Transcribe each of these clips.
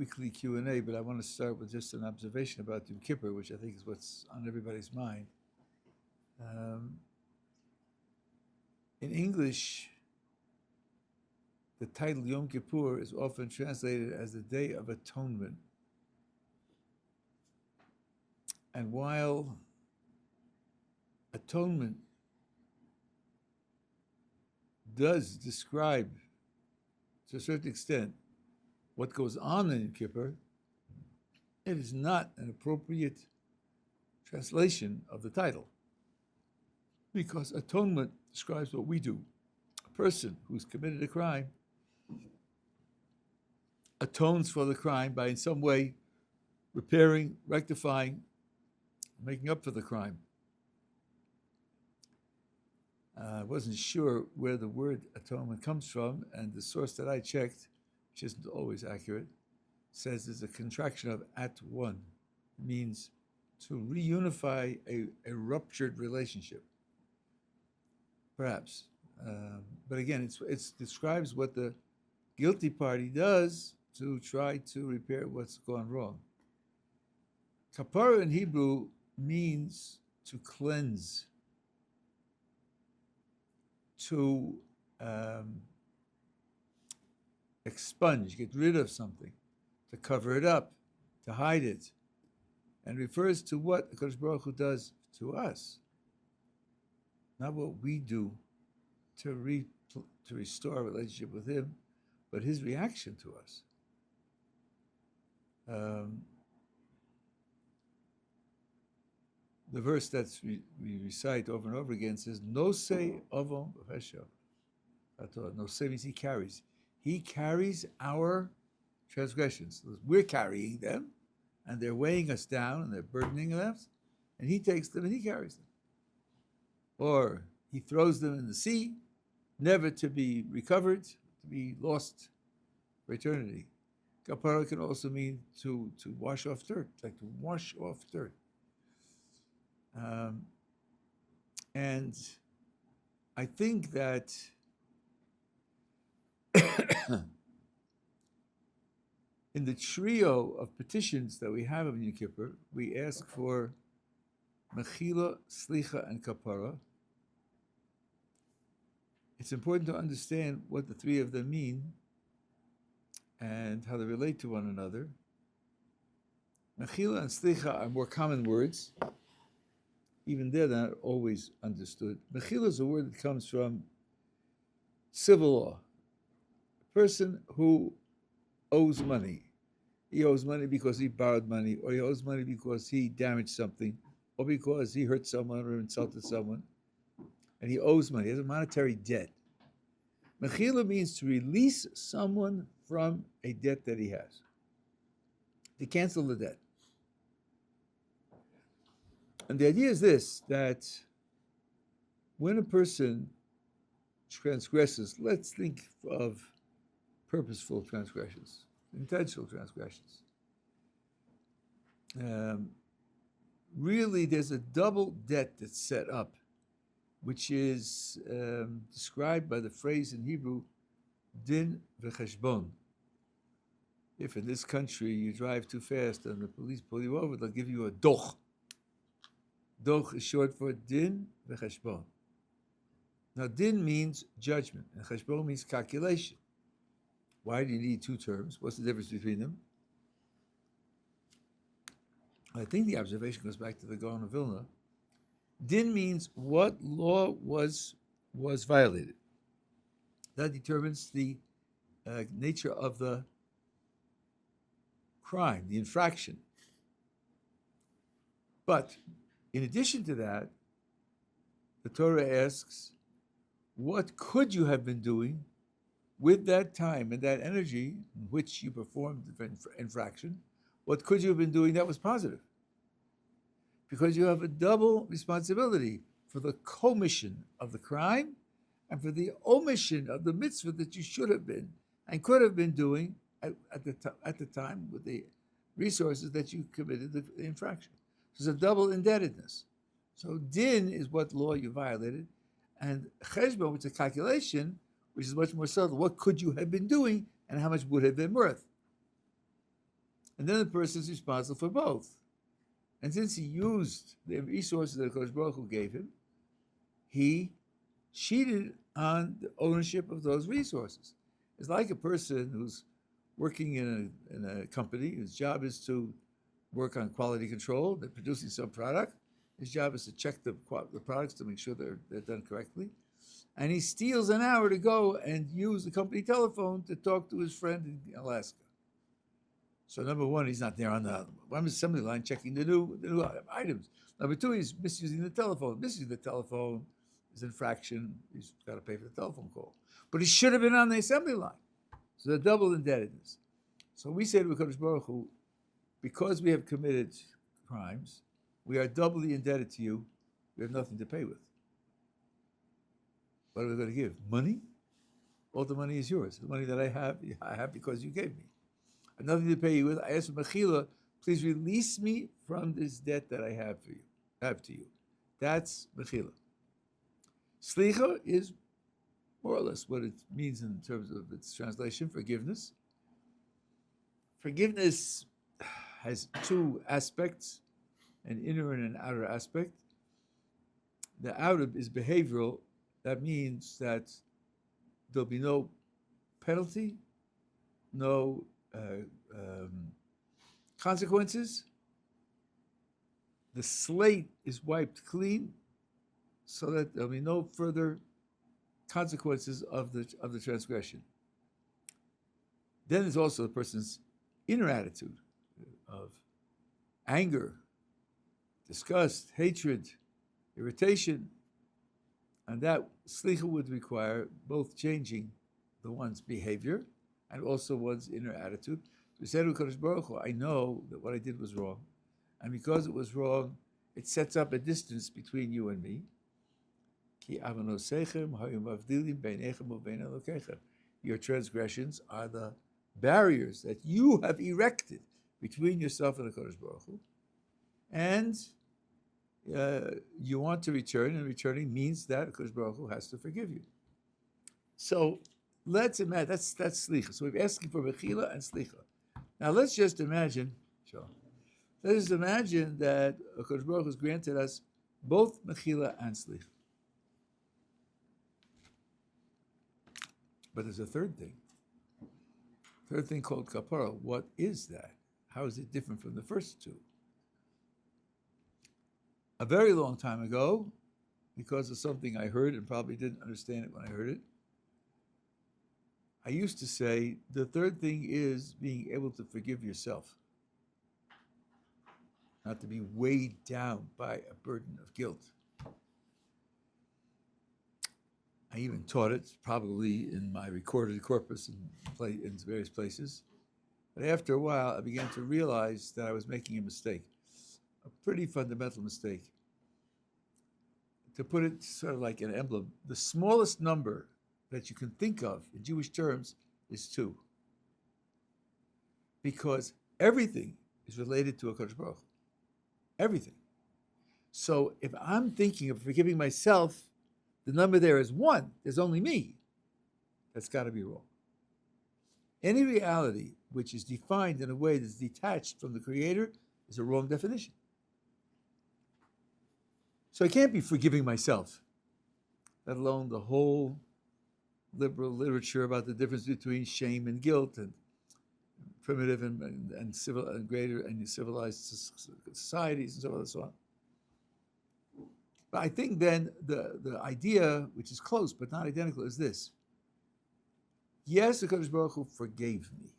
weekly Q&A, but I want to start with just an observation about Yom Kippur, which I think is what's on everybody's mind. In English, the title Yom Kippur is often translated as the Day of Atonement. And while atonement does describe, to a certain extent, what goes on in Yom Kippur, it is not an appropriate translation of the title, because atonement describes what we do. A person who's committed a crime atones for the crime by in some way repairing, rectifying, making up for the crime. I wasn't sure where the word atonement comes from, and the source that I checked, which isn't always accurate, says it's a contraction of at one. It means to reunify a ruptured relationship, perhaps. But again, it describes what the guilty party does to try to repair what's gone wrong. Kapara in Hebrew means to cleanse, to expunge, get rid of something, to cover it up, to hide it, and refers to what the Kadosh Baruch Hu does to us, not what we do to restore a relationship with Him, but His reaction to us. The verse that we recite over and over again says, "Nose avon b'cheshav." Nose means He carries. He carries our transgressions. We're carrying them, and they're weighing us down, and they're burdening us, and He takes them and He carries them. Or He throws them in the sea, never to be recovered, to be lost for eternity. Kapara can also mean to wash off dirt, like to wash off dirt. And I think that in the trio of petitions that we have of Yom Kippur, we ask for Mechila, Slicha, and Kapara. It's important to understand what the three of them mean and how they relate to one another. Mechila and Slicha are more common words. Even they're not always understood. Mechila is a word that comes from civil law. A person who owes money. He owes money because he borrowed money, or he owes money because he damaged something, or because he hurt someone or insulted someone, and he owes money. He has a monetary debt. Mechila means to release someone from a debt that he has, to cancel the debt. And the idea is this, that when a person transgresses, let's think of purposeful transgressions, intentional transgressions. Really, there's a double debt that's set up, which is described by the phrase in Hebrew, din v'cheshbon. If in this country you drive too fast and the police pull you over, they'll give you a doch. Doch is short for din v'cheshbon. Now, din means judgment, and cheshbon means calculation. Why do you need two terms? What's the difference between them? I think the observation goes back to the Gaon of Vilna. Din means what law was violated. That determines the nature of the crime, the infraction. But in addition to that, the Torah asks, what could you have been doing with that time and that energy in which you performed the infraction? What could you have been doing that was positive? Because you have a double responsibility for the commission of the crime and for the omission of the mitzvah that you should have been and could have been doing at the time with the resources that you committed the infraction. So it's a double indebtedness. So din is what law you violated, and cheshbon, which is a calculation, which is much more subtle. What could you have been doing, and how much would have been worth? And then the person is responsible for both. And since he used the resources that Kodesh Baruch Hu gave him, he cheated on the ownership of those resources. It's like a person who's working in a company whose job is to work on quality control. They're producing some product. His job is to check the products to make sure they're done correctly. And he steals an hour to go and use the company telephone to talk to his friend in Alaska. So number one, he's not there on the assembly line checking the new items. Number two, he's misusing the telephone. Misusing the telephone is infraction. He's got to pay for the telephone call. But he should have been on the assembly line. So they're double indebtedness. So we say to Kodesh Baruch Hu, because we have committed crimes, we are doubly indebted to you. We have nothing to pay with. What are we going to give? Money? All the money is yours. The money that I have because you gave me. I have nothing to pay you with. I ask for Mechila, please release me from this debt that I have to you. That's Mechila. Slicha is more or less what it means in terms of its translation, forgiveness. Forgiveness has two aspects, an inner and an outer aspect. The outer is behavioral. That means that there'll be no penalty, no consequences. The slate is wiped clean so that there'll be no further consequences of the transgression. Then there's also the person's inner attitude of anger, disgust, hatred, irritation, and that slicha would require both changing the one's behavior and also one's inner attitude. We said to Kodesh Baruch Hu, I know that what I did was wrong, and because it was wrong, it sets up a distance between you and me. Your transgressions are the barriers that you have erected between yourself and the Kodesh Baruch Hu, and you want to return, and returning means that Kodesh Baruch Hu has to forgive you. So let's imagine that's slicha. So we're asking for mechila and slicha. Now let's just imagine, that Kodesh Baruch Hu has granted us both mechila and slicha. But there's a third thing called kapara. What is that? How is it different from the first two? A very long time ago, because of something I heard and probably didn't understand it when I heard it, I used to say the third thing is being able to forgive yourself, not to be weighed down by a burden of guilt. I even taught it probably in my recorded corpus in various places. But after a while, I began to realize that I was making a mistake, a pretty fundamental mistake. To put it sort of like an emblem, the smallest number that you can think of in Jewish terms is 2. Because everything is related to a Kodesh Baruch Hu. Everything. So if I'm thinking of forgiving myself, the number there is 1. There's only me. That's got to be wrong. Any reality which is defined in a way that's detached from the Creator is a wrong definition. So I can't be forgiving myself, let alone the whole liberal literature about the difference between shame and guilt and primitive and civil and greater and civilized societies and so on and so on. But I think then the idea, which is close but not identical, is this. Yes, the Kodesh Baruch Hu forgave me.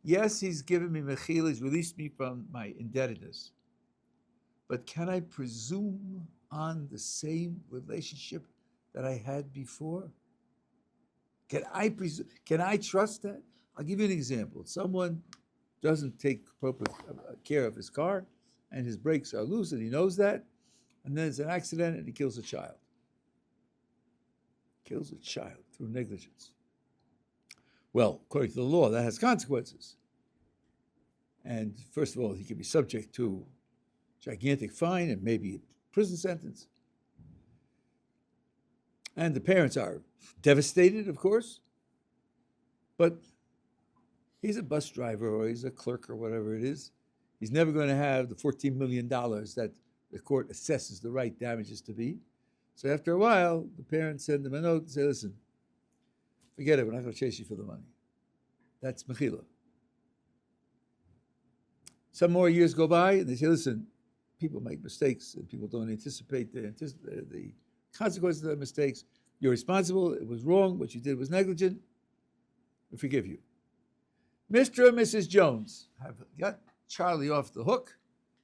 Yes, he's given me mechila, he's released me from my indebtedness. But can I presume on the same relationship that I had before? Can I trust that? I'll give you an example. Someone doesn't take appropriate care of his car, and his brakes are loose, and he knows that, and then there's an accident, and he kills a child. Kills a child through negligence. Well, according to the law, that has consequences. And first of all, he can be subject to gigantic fine and maybe a prison sentence. And the parents are devastated, of course. But He's a bus driver or he's a clerk or whatever it is. He's never going to have the $14 million that the court assesses the right damages to be. So after a while, the parents send him a note and say, listen, forget it, we're not going to chase you for the money. That's mechila. Some more years go by and they say, listen, people make mistakes and people don't anticipate the consequences of their mistakes. You're responsible, it was wrong, what you did was negligent, we forgive you. Mr. and Mrs. Jones have got Charlie off the hook.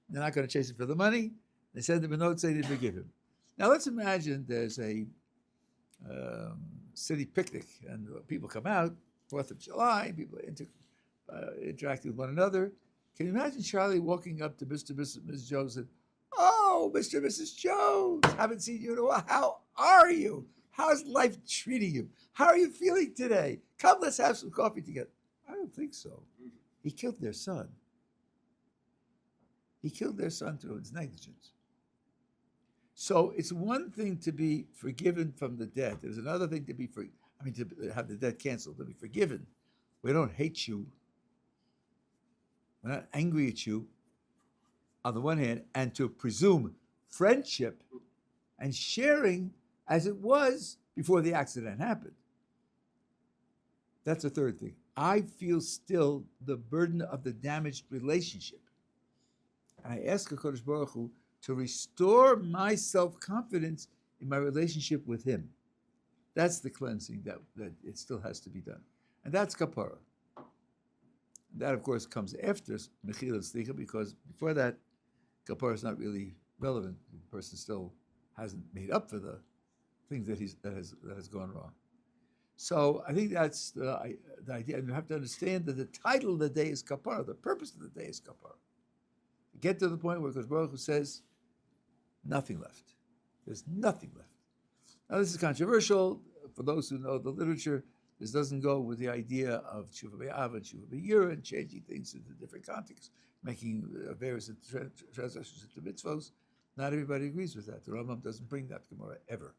They're not going to chase him for the money. They send him a note saying they forgive him. Now let's imagine there's a city picnic and people come out, 4th of July, people interact with one another. Can you imagine Charlie walking up to Mr. and Mrs. Jones and, oh, Mr. and Mrs. Jones, haven't seen you in a while. How are you? How's life treating you? How are you feeling today? Come, let's have some coffee together. I don't think so. He killed their son. He killed their son through his negligence. So it's one thing to be forgiven from the debt. There's another thing to to have the debt canceled, to be forgiven. We don't hate you. We're not angry at you, on the one hand, and to presume friendship and sharing as it was before the accident happened. That's the third thing. I feel still the burden of the damaged relationship. And I ask HaKadosh Baruch Hu to restore my self-confidence in my relationship with him. That's the cleansing that it still has to be done. And that's kapara. That, of course, comes after Mechila Slicha, because before that, kapara is not really relevant. The person still hasn't made up for the things that has gone wrong. So I think that's the idea. And you have to understand that the title of the day is kapara. The purpose of the day is kapara. Get to the point where Kodesh Baruch Hu says, nothing left. There's nothing left. Now this is controversial. For those who know the literature, this doesn't go with the idea of Tshuva Be'av and Tshuva Be'yira and changing things into different contexts, making various translations into mitzvos. Not everybody agrees with that. The Rambam doesn't bring that Gemara ever.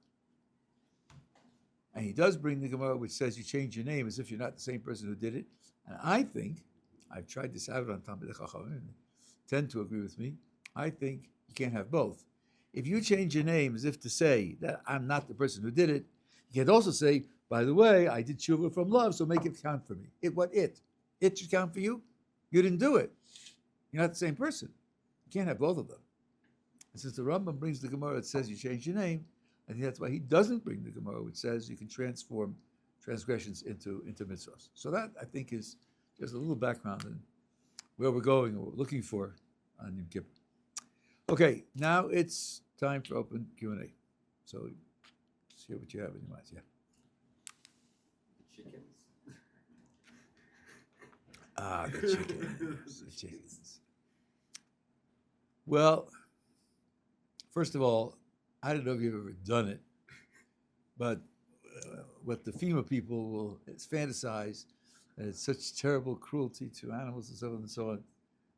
And he does bring the Gemara which says you change your name as if you're not the same person who did it. And I think, I've tried this out on Talmidei Chachamim, tend to agree with me, I think you can't have both. If you change your name as if to say that I'm not the person who did it, you can also say, by the way, I did tshuva from love, so make it count for me. It should count for you? You didn't do it. You're not the same person. You can't have both of them. And since the Rambam brings the Gemara that says you change your name, I think that's why he doesn't bring the Gemara which says you can transform transgressions into mitzvahs. So that, I think, is just a little background on where we're going or what we're looking for on Yom Kippur. Okay, now it's time for open Q&A. So let's hear what you have in your minds. Yeah. Chickens. The chickens. The chickens. Well, first of all, I don't know if you've ever done it, but what the FEMA people will fantasize, that it's such terrible cruelty to animals and so on and so on,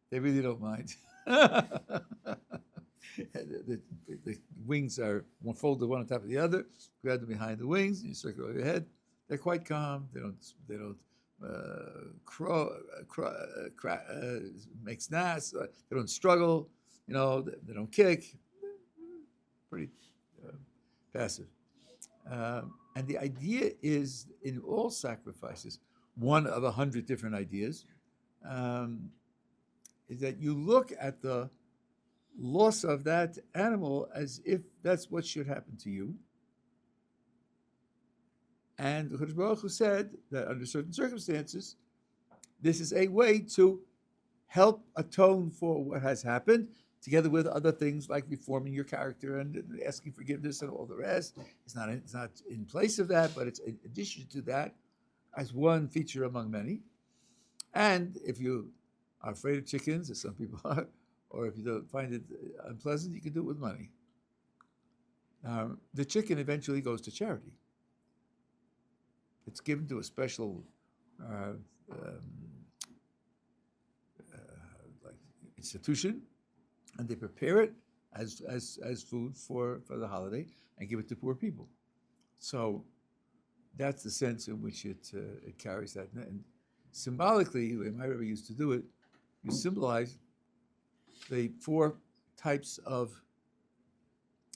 they really don't mind. The wings are one folded one on top of the other. Grab them behind the wings, and you circle over your head. They're quite calm. They don't make snaps. They don't struggle. They don't kick. Pretty passive. And the idea is, in all sacrifices, one of 100 different ideas, is that you look at the loss of that animal as if that's what should happen to you. And the Kodesh Baruch Hu said that under certain circumstances, this is a way to help atone for what has happened, together with other things like reforming your character and asking forgiveness and all the rest. It's not in place of that, but it's in addition to that as one feature among many. And if you are afraid of chickens, as some people are, or if you don't find it unpleasant, you can do it with money. The chicken eventually goes to charity. It's given to a special institution, and they prepare it as food for the holiday and give it to poor people. So that's the sense in which it carries that. And Symbolically, the way my Rabbi used to do it, you symbolize the 4 types of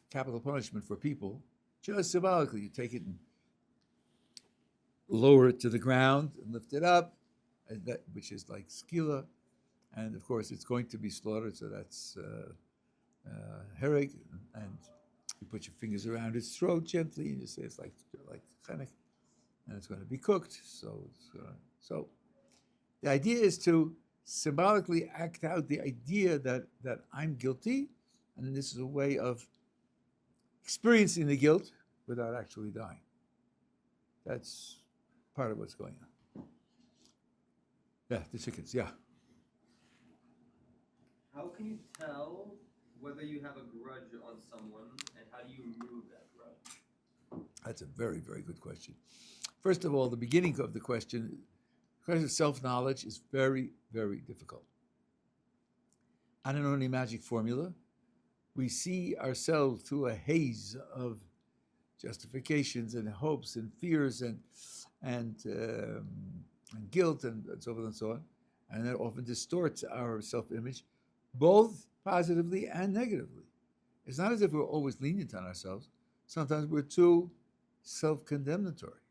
capital punishment for people. Just symbolically, you take it and lower it to the ground and lift it up, and which is like skila, and of course it's going to be slaughtered, so that's hereg, and you put your fingers around its throat gently, and you say it's like chenek, and it's going to be cooked. So the idea is to symbolically act out the idea that I'm guilty, and this is a way of experiencing the guilt without actually dying. That's part of what's going on. Yeah, the chickens, yeah. How can you tell whether you have a grudge on someone, and how do you remove that grudge? That's a very, very good question. First of all, the beginning of the question of self-knowledge is very, very difficult. I don't know any magic formula. We see ourselves through a haze of justifications and hopes and fears and guilt and so forth and so on, and that often distorts our self-image, both positively and negatively. It's not as if we're always lenient on ourselves. Sometimes we're too self-condemnatory.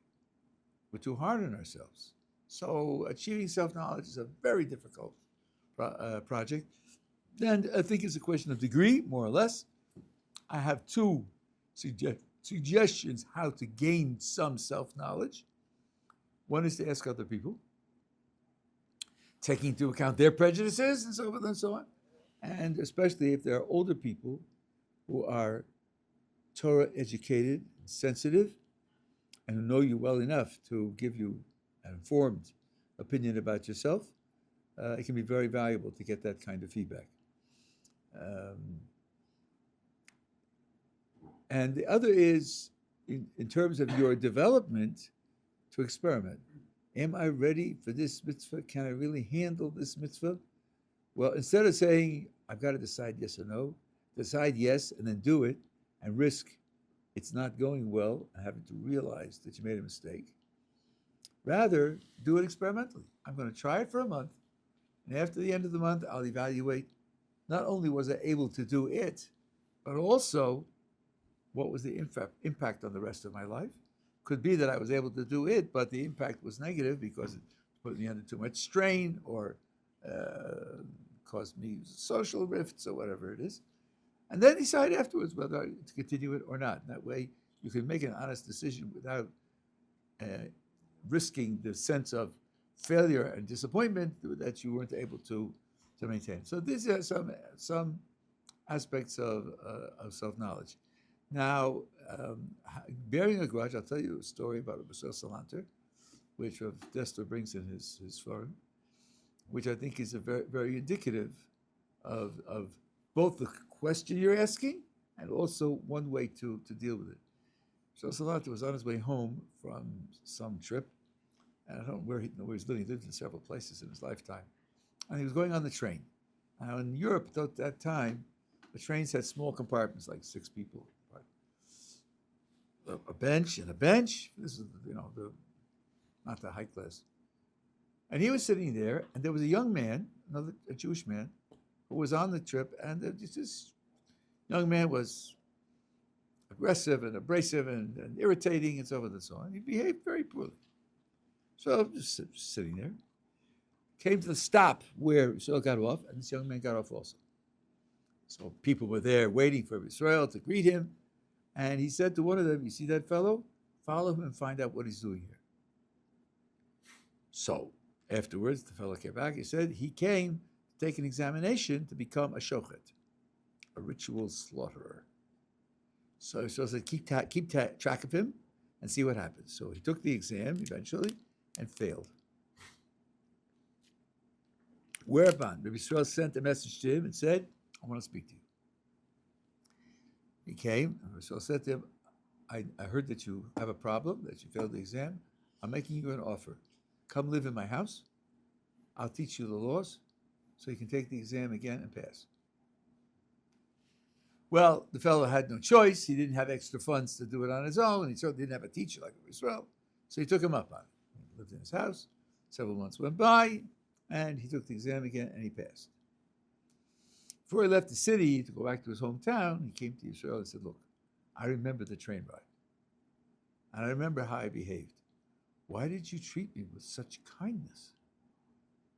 We're too hard on ourselves. So achieving self-knowledge is a very difficult project. And I think it's a question of degree, more or less. I have 2 suggestions how to gain some self-knowledge. One is to ask other people, taking into account their prejudices and so forth and so on. And especially if there are older people who are Torah educated, sensitive, and who know you well enough to give you an informed opinion about yourself, it can be very valuable to get that kind of feedback. And the other is, in terms of your development, to experiment. Am I ready for this mitzvah? Can I really handle this mitzvah? Well, instead of saying, I've got to decide yes or no, decide yes and then do it and risk it's not going well and having to realize that you made a mistake. Rather, do it experimentally. I'm going to try it for a month, and after the end of the month, I'll evaluate not only was I able to do it, but also what was the impact on the rest of my life. Could be that I was able to do it, but the impact was negative because it put me under too much strain or caused me social rifts or whatever it is. And then decide afterwards whether to continue it or not. That way you can make an honest decision without risking the sense of failure and disappointment that you weren't able to maintain. So these are some aspects of self-knowledge. Now, bearing a grudge, I'll tell you a story about Rabbi Salanter, which Rav Dester brings in his forum, which I think is a very, very indicative of both the question you're asking and also one way to deal with it. So Salanter was on his way home from some trip, and I don't know where he's living. He lived in several places in his lifetime. And he was going on the train. Now in Europe at that time, the trains had small compartments, like 6 people. A bench and a bench. This is, not the high class. And he was sitting there, and there was a young man, a Jewish man, who was on the trip, and this young man was aggressive and abrasive and irritating and so forth and so on. He behaved very poorly. So just sitting there. Came to the stop where Israel got off, and this young man got off also. So people were there waiting for Israel to greet him, and he said to one of them, "You see that fellow? Follow him and find out what he's doing here." So afterwards, the fellow came back. He said he came to take an examination to become a shochet, a ritual slaughterer. So Israel said, keep track of him and see what happens. So he took the exam eventually and failed. Whereupon, Rabbi Yisrael sent a message to him and said, "I want to speak to you." He came, and Rabbi Yisrael said to him, I heard that you have a problem, that you failed the exam. I'm making you an offer. Come live in my house. I'll teach you the laws so you can take the exam again and pass. Well, the fellow had no choice. He didn't have extra funds to do it on his own. He certainly didn't have a teacher like Rabbi Yisrael. So he took him up on it. He lived in his house, Several months went by, and he took the exam again, and he passed. Before he left the city to go back to his hometown, he came to Israel and said, look, I remember the train ride, and I remember how I behaved. Why did you treat me with such kindness?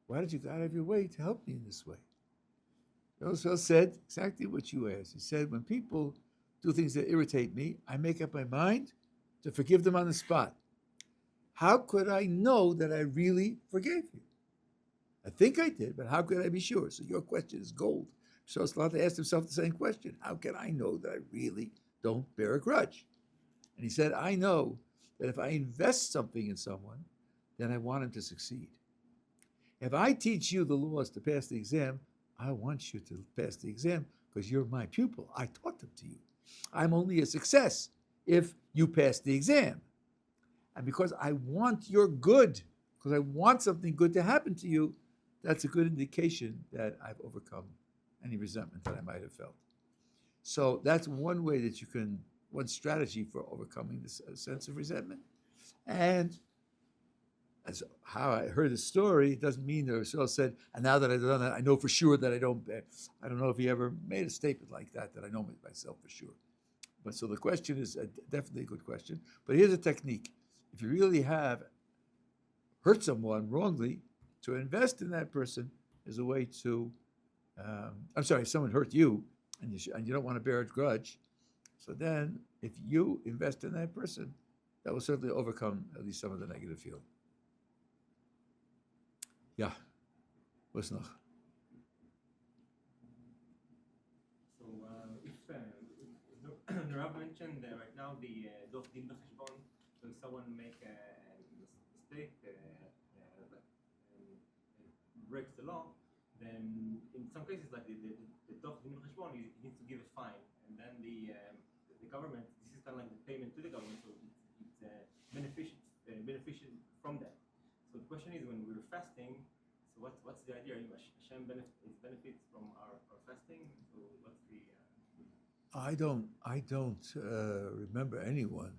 Why did you go out of your way to help me in this way? Israel said exactly what you asked. He said, when people do things that irritate me, I make up my mind to forgive them on the spot. How could I know that I really forgave you? I think I did, but how could I be sure? So your question is gold. So it's allowed to ask himself the same question. How can I know that I really don't bear a grudge? And he said, I know that if I invest something in someone, then I want him to succeed. If I teach you the laws to pass the exam, I want you to pass the exam because you're my pupil. I taught them to you. I'm only a success if you pass the exam. And because I want your good, because I want something good to happen to you, that's a good indication that I've overcome any resentment that I might have felt. So that's one way that you can, one strategy for overcoming this sense of resentment. And as how I heard the story, it doesn't mean that Rasul said, and now that I've done that, I know for sure that I don't know if he ever made a statement like that I know myself for sure. But so the question is definitely a good question. But here's a technique. If you really have hurt someone wrongly, to invest in that person is a way to, if someone hurt you and you don't want to bear a grudge, so then if you invest in that person, that will certainly overcome at least some of the negative feeling. Yeah, what's noch? So if the Rabbi mentioned right now the Dov Din B'Cheshbon, when someone make a mistake, breaks the law, then in some cases like the Dov Din B'Cheshbon, he needs to give a fine, and then the government, this is kind of like the payment to the government, so it's beneficial from that. So the question is, when we're fasting, so what's the idea? Hashem benefits from our fasting. So what's the? I don't remember anyone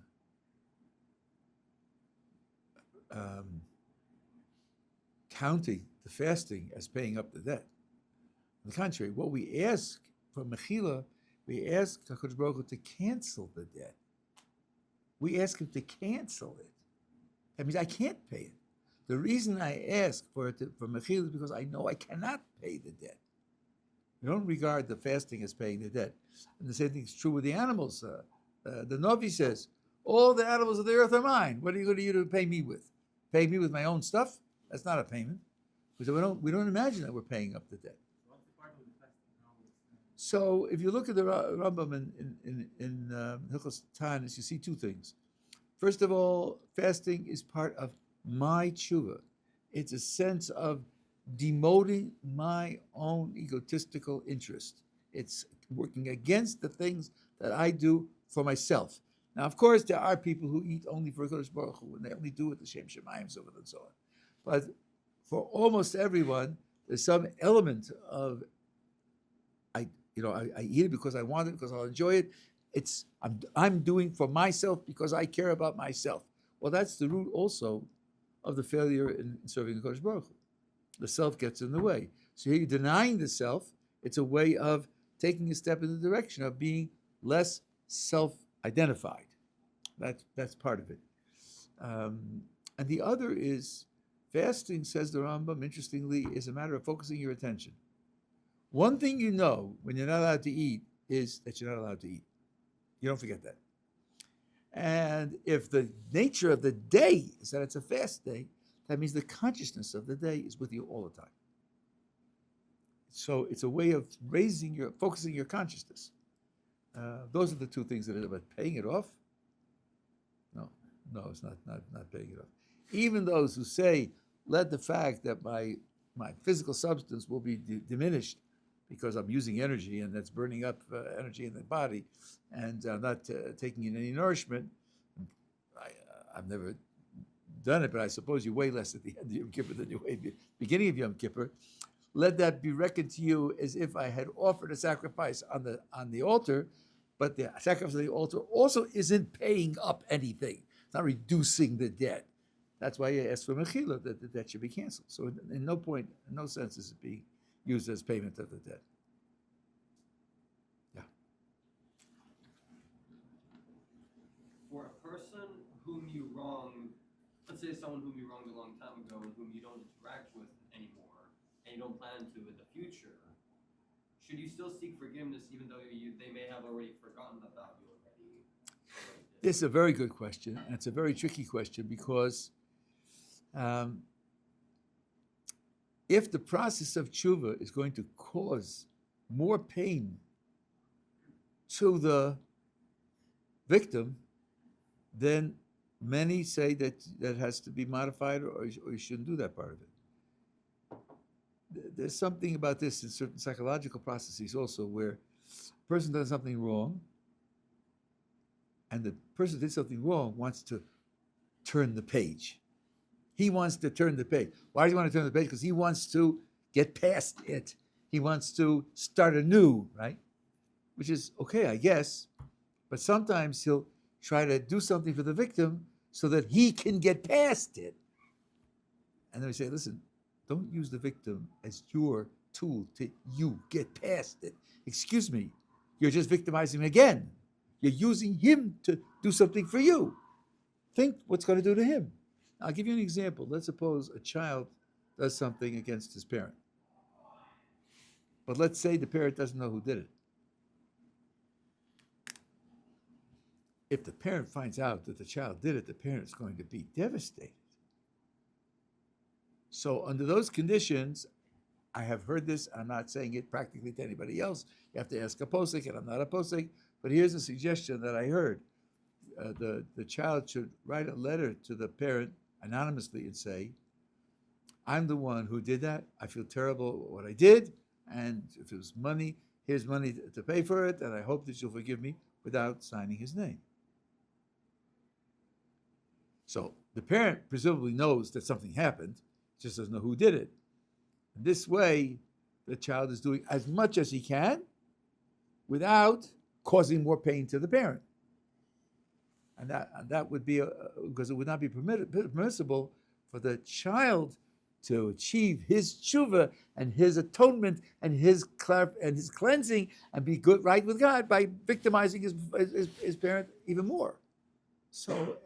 counting the fasting as paying up the debt. On the contrary, what we ask for Mechila, we ask HaKadosh Baruch Hu to cancel the debt. We ask him to cancel it. That means I can't pay it. The reason I ask for Mechila is because I know I cannot pay the debt. We don't regard the fasting as paying the debt. And the same thing is true with the animals. The Novi says, all the animals of the earth are mine. What are you going to use to pay me with? Pay me with my own stuff? That's not a payment. Because we don't imagine that we're paying up the debt. What's the part of the fasting? So if you look at the Rambam in Hilchos Tanis, you see two things. First of all, fasting is part of my tshuva. It's a sense of demoting my own egotistical interest. It's working against the things that I do for myself. Now, of course, there are people who eat only for Kodesh Baruch Hu, and they only do it the Shem Shemayim, so forth and so on. But for almost everyone, there's some element of I eat it because I want it, because I'll enjoy it. I'm doing for myself because I care about myself. Well, that's the root also of the failure in serving the Kodesh Baruch Hu. The self gets in the way. So here you're denying the self. It's a way of taking a step in the direction of being less self-identified. That's part of it. And the other is, fasting, says the Rambam, interestingly, is a matter of focusing your attention. One thing you know when you're not allowed to eat is that you're not allowed to eat. You don't forget that. And if the nature of the day is that it's a fast day, that means the consciousness of the day is with you all the time. So it's a way of focusing your consciousness. Those are the two things that are about paying it off. No, it's not paying it off. Even those who say, let the fact that my physical substance will be diminished because I'm using energy and that's burning up energy in the body, and I'm not taking in any nourishment. I've never done it, but I suppose you weigh less at the end of Yom Kippur than you weigh at the beginning of Yom Kippur. Let that be reckoned to you as if I had offered a sacrifice on the altar, but the sacrifice on the altar also isn't paying up anything. It's not reducing the debt. That's why you ask for mechila, that the debt should be canceled. So in no point, in no sense is it being used as payment of the debt. Yeah. For a person whom you wronged, let's say someone whom you wronged a long time ago and whom you don't interact with anymore, and you don't plan to in the future, should you still seek forgiveness even though they may have already forgotten about you already? This is a very good question, and it's a very tricky question because if the process of tshuva is going to cause more pain to the victim, then many say that has to be modified, or you shouldn't do that part of it. There's something about this in certain psychological processes also, where a person does something wrong, and the person who did something wrong wants to turn the page. He wants to turn the page. Why does he want to turn the page? Because he wants to get past it. He wants to start anew, right? Which is okay, I guess. But sometimes he'll try to do something for the victim so that he can get past it. And then we say, listen, don't use the victim as your tool to you get past it. Excuse me, you're just victimizing him again. You're using him to do something for you. Think what's going to do to him. I'll give you an example. Let's suppose a child does something against his parent. But let's say the parent doesn't know who did it. If the parent finds out that the child did it, the parent is going to be devastated. So under those conditions, I have heard this, I'm not saying it practically to anybody else. You have to ask a posek, and I'm not a posek, but here's a suggestion that I heard. The child should write a letter to the parent anonymously and say, I'm the one who did that. I feel terrible about what I did, and if it was money, here's money to pay for it, and I hope that you'll forgive me, without signing his name. So the parent presumably knows that something happened, just doesn't know who did it. And this way, the child is doing as much as he can without causing more pain to the parent. And that would be, because it would not be permissible for the child to achieve his tshuva and his atonement and his cleansing and be good, right with God by victimizing his parent even more. So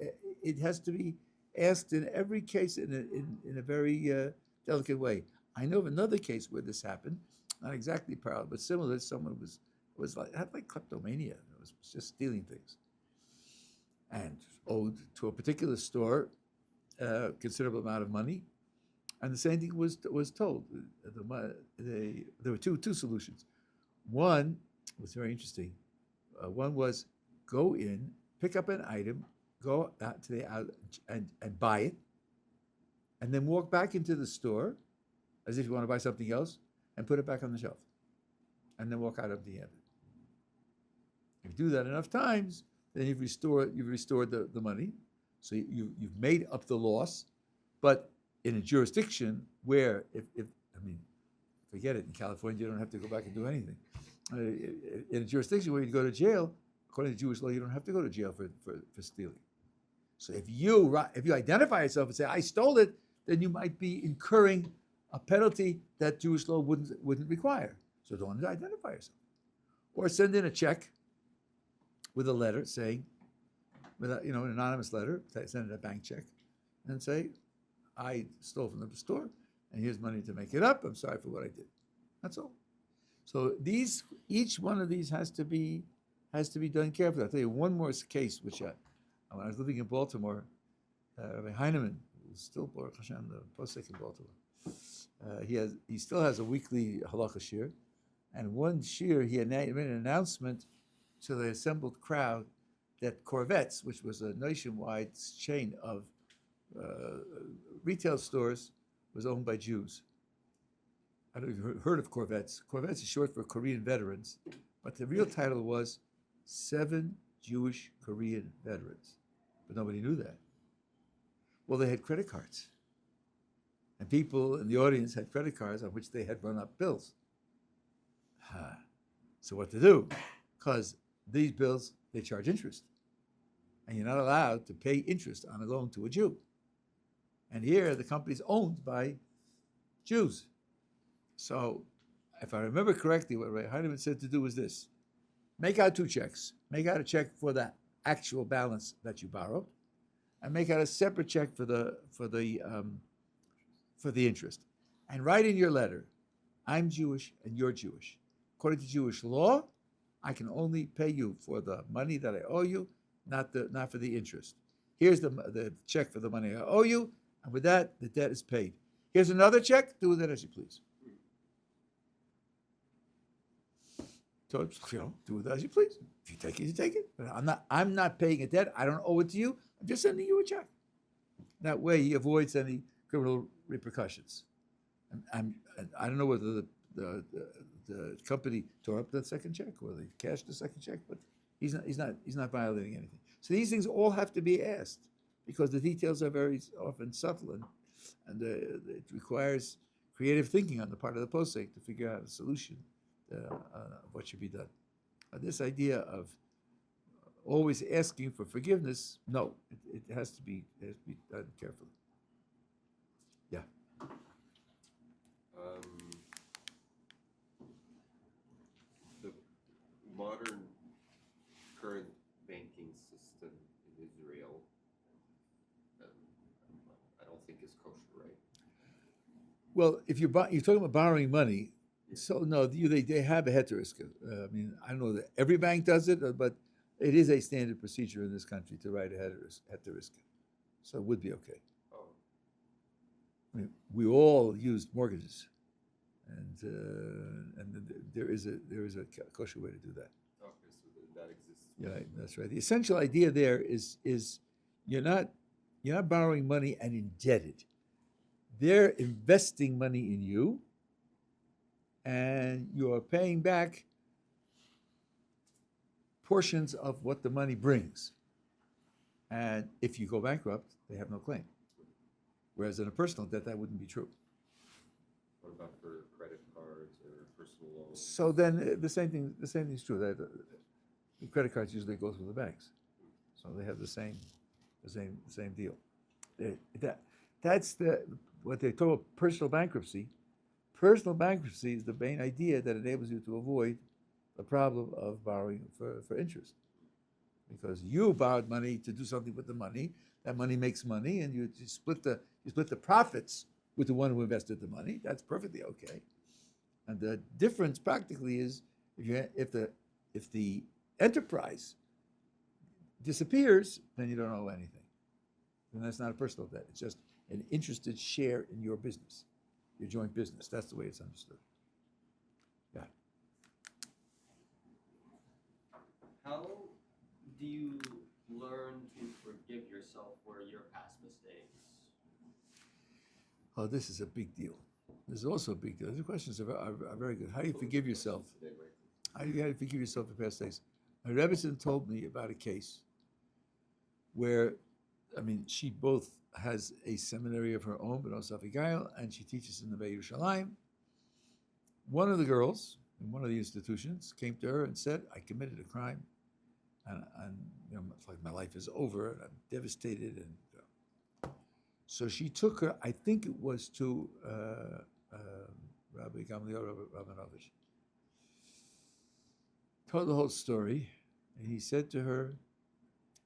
it has to be asked in every case in a very delicate way. I know of another case where this happened, not exactly parallel, but similar. Someone had like kleptomania. It was just stealing things, and owed to a particular store a considerable amount of money. And the same thing was told. There were two solutions. One was very interesting. One was go in, pick up an item, go out to the out and buy it, and then walk back into the store as if you want to buy something else and put it back on the shelf, and then walk out empty-handed. If you do that enough times, then you've restored the money, so you've made up the loss. But in a jurisdiction where, forget it, in California you don't have to go back and do anything. In a jurisdiction where you go to jail, according to Jewish law, you don't have to go to jail for stealing. So if you identify yourself and say, I stole it, then you might be incurring a penalty that Jewish law wouldn't require. So don't identify yourself. Or send in a check with a letter saying, an anonymous letter, send in a bank check, and say, I stole from the store, and here's money to make it up. I'm sorry for what I did. That's all. So each one of these has to be done carefully. I'll tell you one more case, which when I was living in Baltimore, Rabbi Heinemann, who's still Baruch Hashem, the posek in Baltimore, he still has a weekly halacha shir, and one shir he made an announcement to the assembled crowd that Corvettes, which was a nationwide chain of retail stores, was owned by Jews. I don't know if you've heard of Corvettes. Corvettes is short for Korean veterans, but the real title was 7 Jewish Korean veterans. But nobody knew that. Well, they had credit cards. And people in the audience had credit cards on which they had run up bills. So what to do? Because these bills, they charge interest. And you're not allowed to pay interest on a loan to a Jew. And here, the company is owned by Jews. So, if I remember correctly, what Rabbi Heinemann said to do was this: make out two checks. Make out a check for the actual balance that you borrowed, and make out a separate check for the interest. And write in your letter, I'm Jewish and you're Jewish. According to Jewish law, I can only pay you for the money that I owe you, not for the interest. Here's the check for the money I owe you, and with that, the debt is paid. Here's another check. Do with it as you please. So, do with it as you please. If you take it, you take it. But I'm not paying a debt. I don't owe it to you. I'm just sending you a check. That way, he avoids any criminal repercussions. And I don't know whether the company tore up that second check or they cashed the second check, but he's not violating anything. So these things all have to be asked because the details are very often subtle and it requires creative thinking on the part of the posek to figure out a solution of what should be done. This idea of always asking for forgiveness, no, it has to be done carefully. Yeah. The modern current banking system in Israel, I don't think is kosher, right? Well, if you're talking about borrowing money, so no, they have a heteriska. I mean, I don't know that every bank does it, but it is a standard procedure in this country to write a heteriska. So it would be okay. Oh, I mean, we all used mortgages, and there is a kosher way to do that. okay, so that exists. Yeah, right, that's right. The essential idea there is you're not borrowing money and indebted. They're investing money in you, and you are paying back portions of what the money brings. And if you go bankrupt, they have no claim. Whereas in a personal debt, that wouldn't be true. What about for credit cards or personal loans? So then the same thing is true. That the credit cards usually go through the banks, so they have the same deal. That's what they call personal bankruptcy. Personal bankruptcy is the main idea that enables you to avoid the problem of borrowing for interest. Because you borrowed money to do something with the money, that money makes money, and you split the profits with the one who invested the money. That's perfectly okay. And the difference practically is if the enterprise disappears, then you don't owe anything. And that's not a personal debt. It's just an interested share in your business, your joint business. That's the way it's understood. Yeah. How do you learn to forgive yourself for your past mistakes? Oh, this is a big deal. This is also a big deal. The questions are very good. How do you forgive yourself? How do you forgive yourself for past mistakes? My Rebbe told me about a case where, she both has a seminary of her own, but also Avigail, and she teaches in the Beit Yerushalayim. One of the girls in one of the institutions came to her and said, I committed a crime, and it's like my life is over, and I'm devastated. And so she took her, I think it was to Rabbi Gamliel Rabinovich, told the whole story, and he said to her,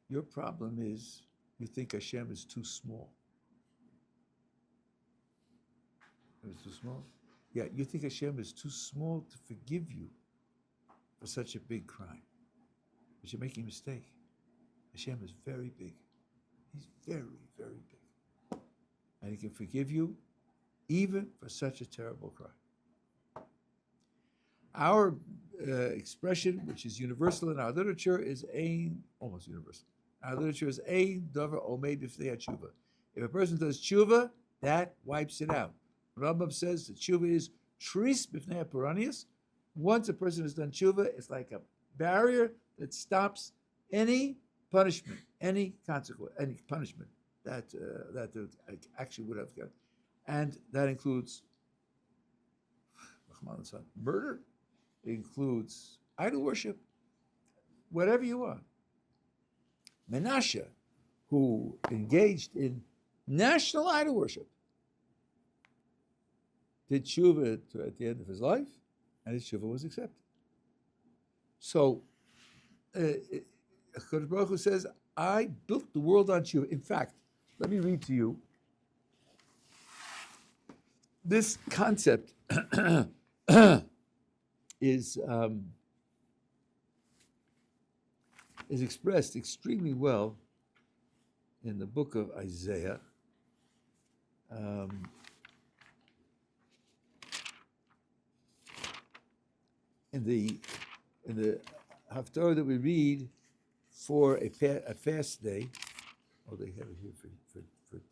your problem is you think Hashem is too small. It's too small? Yeah, you think Hashem is too small to forgive you for such a big crime. But you're making a mistake. Hashem is very big. He's very, very big. And he can forgive you even for such a terrible crime. Our expression, which is universal in our literature, is almost universal. Our literature is ein davar omed b'fnei tshuva. If a person does tshuva, that wipes it out. Rambam says that tshuva is tris b'fnei paranias. Once a person has done tshuva, it's like a barrier that stops any punishment, any consequence, any punishment that actually would have got, and that includes murder. It includes idol worship, whatever you want. Menashe, who engaged in national idol worship, did tshuva at the end of his life, and his tshuva was accepted. So, HaKadosh Baruch Hu says, I built the world on tshuva. In fact, let me read to you this concept is expressed extremely well in the book of Isaiah. In the Haftarah that we read for a fast day, oh, they have it here for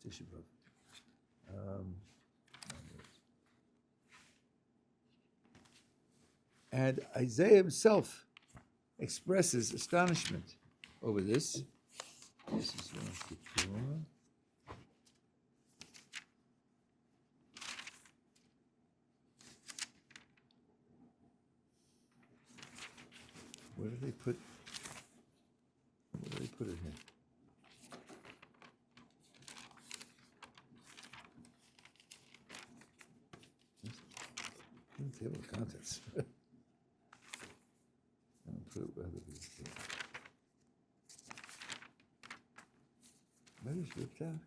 Tisha B'Av. And Isaiah himself expresses astonishment over this. This is Yom Kippur. Where did they put it here? Table of contents. Put it where is ripped out?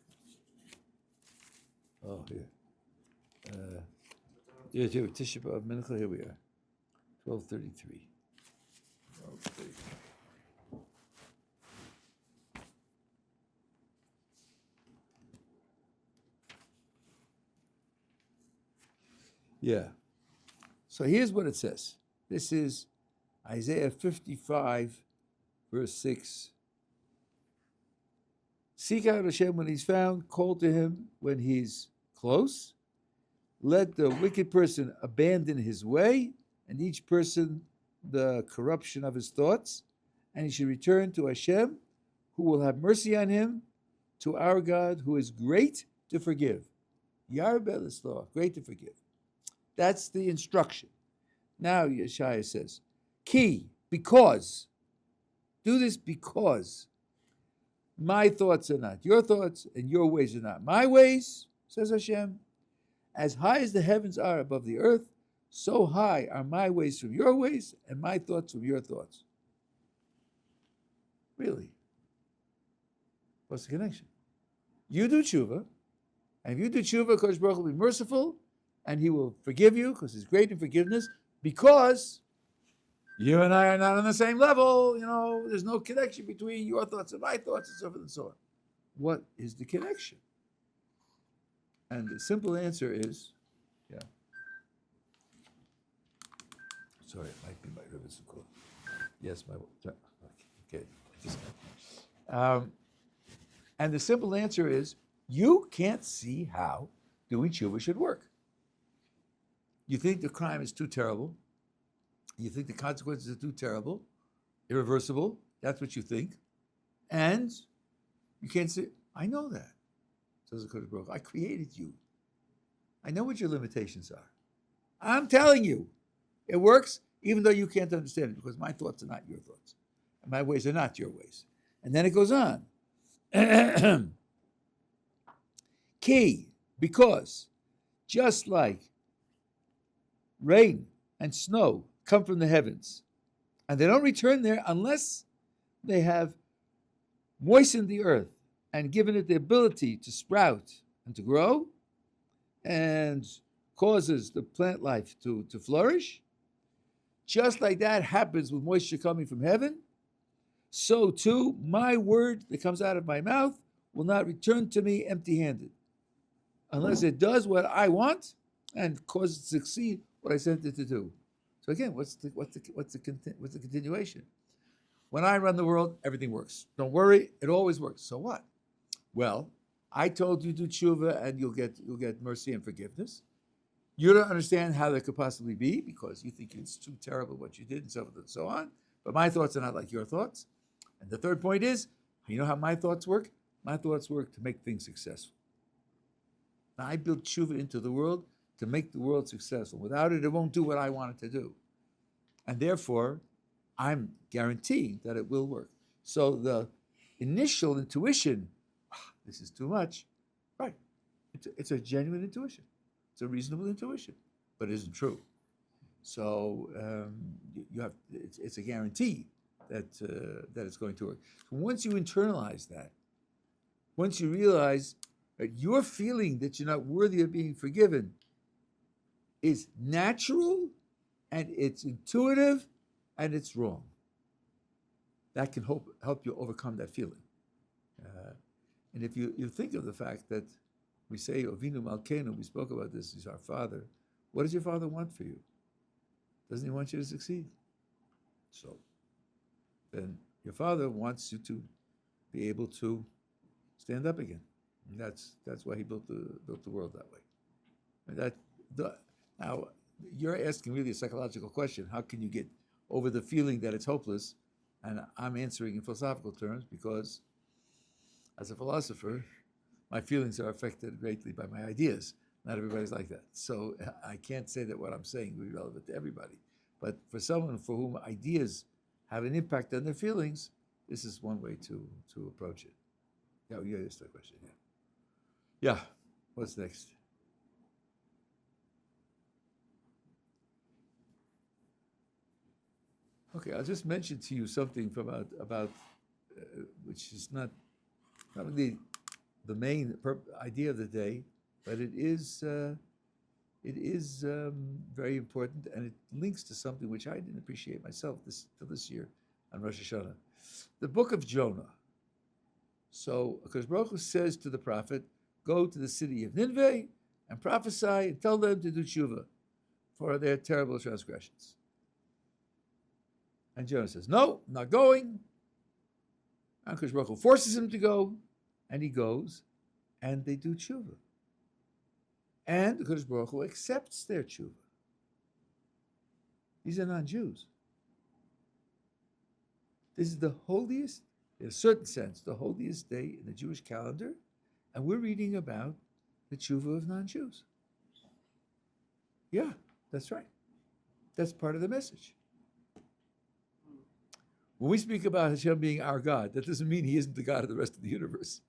Oh, here. Tisha B'Av Mincha, here we are. 12:33. Okay. Yeah. So here's what it says. This is Isaiah 55, verse 6. Seek out Hashem when he's found, call to him when he's close. Let the wicked person abandon his way, and each person the corruption of his thoughts, and he should return to Hashem, who will have mercy on him, to our God, who is great to forgive. Yarbeh l'sloach, great to forgive. That's the instruction. Now Yeshaya says, key, because, do this because my thoughts are not your thoughts, and your ways are not my ways, says Hashem. As high as the heavens are above the earth, so high are my ways from your ways, and my thoughts from your thoughts. Really? What's the connection? You do tshuva, and if you do tshuva, Kodesh Baruch Hu will be merciful, and he will forgive you, because he's great in forgiveness, because you and I are not on the same level. There's no connection between your thoughts and my thoughts, and so forth and so on. What is the connection? And the simple answer is, sorry, it might be my Rabbi Sukkot. Yes, okay. And the simple answer is, you can't see how doing tshuva should work. You think the crime is too terrible. You think the consequences are too terrible, irreversible. That's what you think. And you can't say, I know that, says the Kodesh Baruch Hu. I created you. I know what your limitations are. I'm telling you, it works even though you can't understand it, because my thoughts are not your thoughts, and my ways are not your ways. And then it goes on. Key, because just like rain and snow come from the heavens, and they don't return there unless they have moistened the earth and given it the ability to sprout and to grow, and causes the plant life to flourish. Just like that happens with moisture coming from heaven, so too my word that comes out of my mouth will not return to me empty-handed, unless it does what I want and causes it to succeed what I sent it to do. So again, what's the continuation? When I run the world, everything works. Don't worry, it always works. So what? Well, I told you do tshuva and you'll get mercy and forgiveness. You don't understand how that could possibly be because you think it's too terrible what you did and so forth and so on. But my thoughts are not like your thoughts. And the third point is, you know how my thoughts work? My thoughts work to make things successful. Now, I built tshuva into the world to make the world successful. Without it, it won't do what I want it to do. And therefore, I'm guaranteeing that it will work. So the initial intuition, this is too much, right? It's a genuine intuition. It's a reasonable intuition, but it isn't true. So you have it's a guarantee that that it's going to work. Once you internalize that, once you realize that your feeling that you're not worthy of being forgiven is natural and it's intuitive and it's wrong, that can help you overcome that feeling. And if you think of the fact that we say, Ovinu Malkeinu, we spoke about this, he's our Father. What does your Father want for you? Doesn't he want you to succeed? So then your Father wants you to be able to stand up again. And that's why he built the world that way. And now you're asking really a psychological question. How can you get over the feeling that it's hopeless? And I'm answering in philosophical terms because as a philosopher, my feelings are affected greatly by my ideas. Not everybody's like that. So I can't say that what I'm saying will be relevant to everybody. But for someone for whom ideas have an impact on their feelings, this is one way to approach it. Yeah, that's the question. Yeah. What's next? Okay, I'll just mention to you something from about which is not really the main idea of the day, but it is very important, and it links to something which I didn't appreciate myself this year on Rosh Hashanah. The book of Jonah. So, because Baruch Hu says to the prophet, go to the city of Nineveh and prophesy and tell them to do tshuva for their terrible transgressions. And Jonah says, no, I'm not going. And Baruch Hu forces him to go, and he goes, and they do tshuva. And Baruch Hu accepts their tshuva. These are non-Jews. This is the holiest, in a certain sense, the holiest day in the Jewish calendar, and we're reading about the tshuva of non-Jews. Yeah, that's right. That's part of the message. When we speak about Hashem being our God, that doesn't mean he isn't the God of the rest of the universe.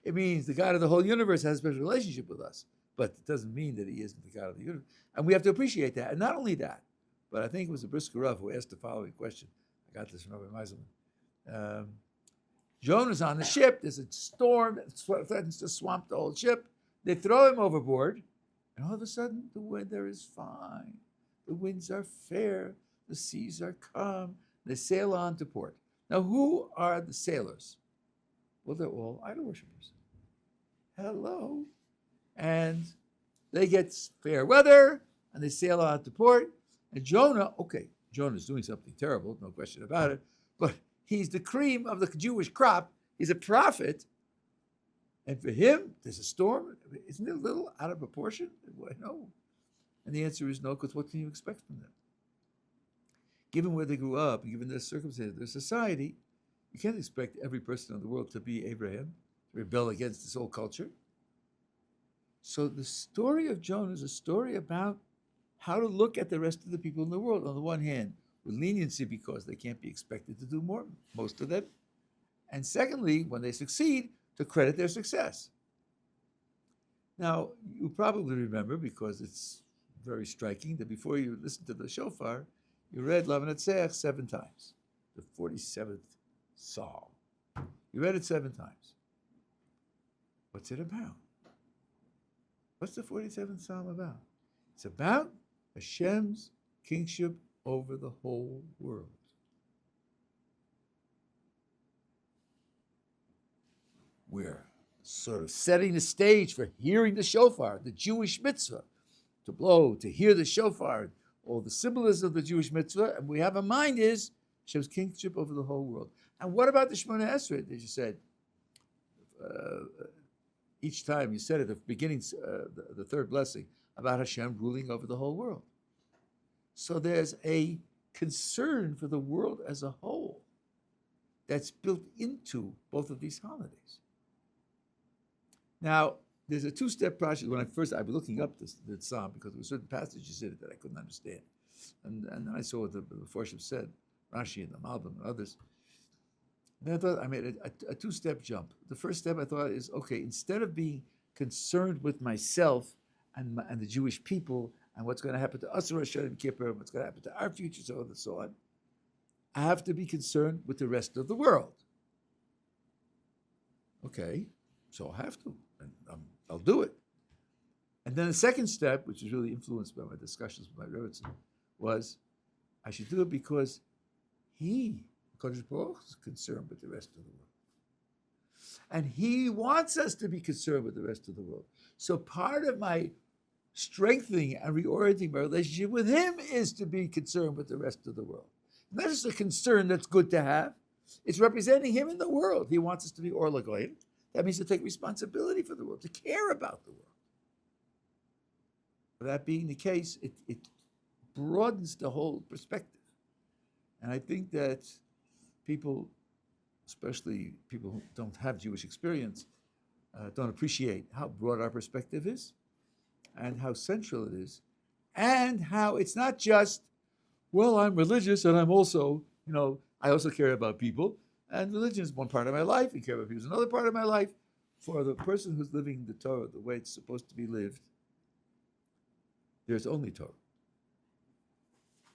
It means the God of the whole universe has a special relationship with us, but it doesn't mean that he isn't the God of the universe. And we have to appreciate that. And not only that, but I think it was the Brisker Rav who asked the following question. I got this from Rabbi Meiselman. Jonah's on the ship. There's a storm that threatens to swamp the whole ship. They throw him overboard, and all of a sudden the weather is fine. The winds are fair. The seas are calm. They sail on to port. Now, who are the sailors? Well, they're all idol worshippers. Hello. And they get fair weather, and they sail on to port. And Jonah's doing something terrible, no question about it, but he's the cream of the Jewish crop. He's a prophet. And for him, there's a storm. Isn't it a little out of proportion? No. And the answer is no, because what can you expect from them? Given where they grew up, given their circumstances, their society, you can't expect every person in the world to be Abraham, to rebel against this whole culture. So the story of Jonah is a story about how to look at the rest of the people in the world. On the one hand, with leniency because they can't be expected to do more, most of them. And secondly, when they succeed, to credit their success. Now, you probably remember, because it's very striking, that before you listen to the shofar, you read Lavanatseach 7 times, the 47th Psalm. You read it 7 times. What's it about? What's the 47th Psalm about? It's about Hashem's kingship over the whole world. We're sort of setting the stage for hearing the shofar, the Jewish mitzvah, to blow, to hear the shofar, all the symbolism of the Jewish mitzvah, and we have in mind is Hashem's kingship over the whole world. And what about the Shemona Esrei that you said? Each time you said at the beginning, the third blessing, about Hashem ruling over the whole world. So there's a concern for the world as a whole that's built into both of these holidays. Now, there's a 2-step process. When I was looking up the psalm because there were certain passages in it that I couldn't understand. And then I saw what the Forship said, Rashi and the Malbim and others. And then I thought I made a 2-step jump. The first step I thought is, okay, instead of being concerned with myself and the Jewish people and what's going to happen to us Rosh Hashanah and Kippur and what's going to happen to our future, so on and so on. I have to be concerned with the rest of the world. Okay, so I have to, and I'll do it. And then the second step, which is really influenced by my discussions with my Rebbe, was I should do it because Kodesh Baruch is concerned with the rest of the world. And he wants us to be concerned with the rest of the world. So part of my strengthening and reorienting my relationship with him is to be concerned with the rest of the world. Not just a concern that's good to have. It's representing him in the world. He wants us to be Or Lagoyim. That means to take responsibility for the world, to care about the world. That being the case, it broadens the whole perspective. And I think that people, especially people who don't have Jewish experience, don't appreciate how broad our perspective is and how central it is, and how it's not just, well, I'm religious and I'm also, I also care about people, and religion is one part of my life, and care about people is another part of my life. For the person who's living the Torah the way it's supposed to be lived, there's only Torah.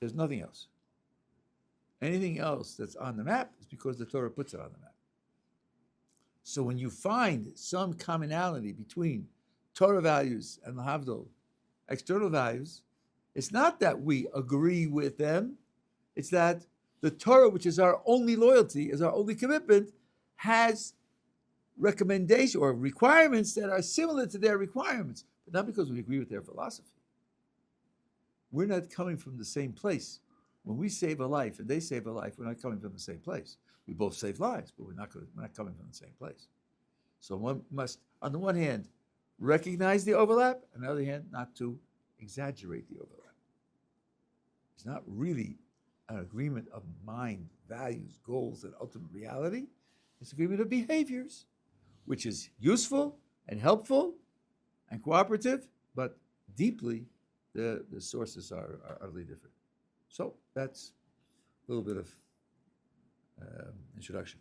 There's nothing else. Anything else that's on the map is because the Torah puts it on the map. So when you find some commonality between Torah values and lahavdol, external values, it's not that we agree with them, it's that the Torah, which is our only loyalty, is our only commitment, has recommendations or requirements that are similar to their requirements, but not because we agree with their philosophy. We're not coming from the same place. When we save a life and they save a life, we're not coming from the same place. We both save lives, but we're not coming from the same place. So one must, on the one hand, recognize the overlap, on the other hand, not to exaggerate the overlap. It's not really an agreement of mind, values, goals, and ultimate reality. It's an agreement of behaviors, which is useful and helpful and cooperative, but deeply the sources are utterly different. So that's a little bit of introduction.